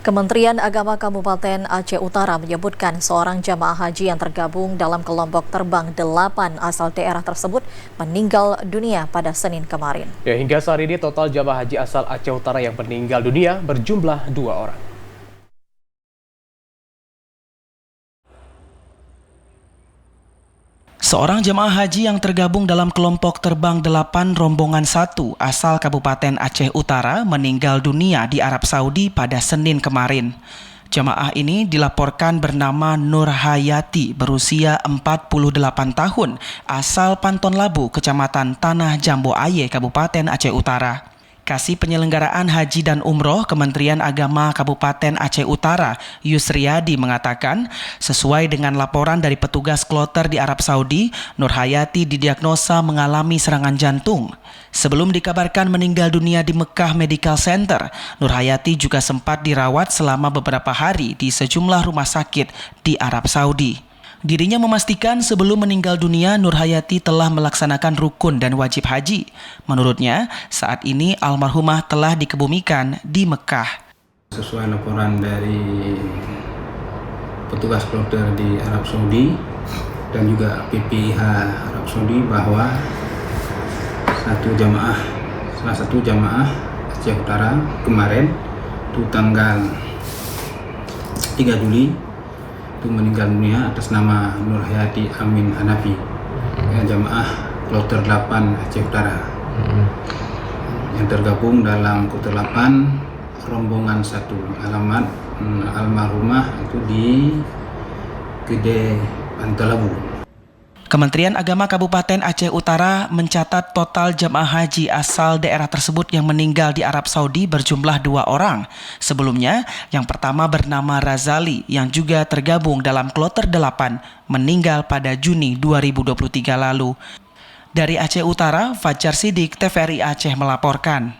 Kementerian Agama Kabupaten Aceh Utara menyebutkan seorang jamaah haji yang tergabung dalam kelompok terbang 8 asal daerah tersebut meninggal dunia pada Senin kemarin. Hingga saat ini total jamaah haji asal Aceh Utara yang meninggal dunia berjumlah 2 orang. Seorang jemaah haji yang tergabung dalam kelompok terbang 8 rombongan 1 asal Kabupaten Aceh Utara meninggal dunia di Arab Saudi pada Senin kemarin. Jemaah ini dilaporkan bernama Nur Hayati berusia 48 tahun asal Panton Labu, Kecamatan Tanah Jambu Aye, Kabupaten Aceh Utara. Kasih Penyelenggaraan Haji dan Umroh Kementerian Agama Kabupaten Aceh Utara, Yusriyadi, mengatakan, sesuai dengan laporan dari petugas kloter di Arab Saudi, Nur Hayati didiagnosa mengalami serangan jantung. Sebelum dikabarkan meninggal dunia di Mekah Medical Center, Nur Hayati juga sempat dirawat selama beberapa hari di sejumlah rumah sakit di Arab Saudi. Dirinya memastikan sebelum meninggal dunia, Nur Hayati telah melaksanakan rukun dan wajib haji. Menurutnya, saat ini almarhumah telah dikebumikan di Mekah. Sesuai laporan dari petugas kloter di Arab Saudi dan juga PPIH Arab Saudi bahwa salah satu jamaah Aceh Utara kemarin itu tanggal 3 Juli itu meninggal dunia atas nama Nur Hayati Amin Hanafi, jamaah kloter 8 Aceh Utara yang tergabung dalam kloter 8 rombongan 1. Alamat almarhumah itu di Gede Panton Labu. Kementerian Agama Kabupaten Aceh Utara mencatat total jemaah haji asal daerah tersebut yang meninggal di Arab Saudi berjumlah 2 orang. Sebelumnya, yang pertama bernama Razali yang juga tergabung dalam kloter 8 meninggal pada Juni 2023 lalu. Dari Aceh Utara, Fajar Sidik, TVRI Aceh melaporkan.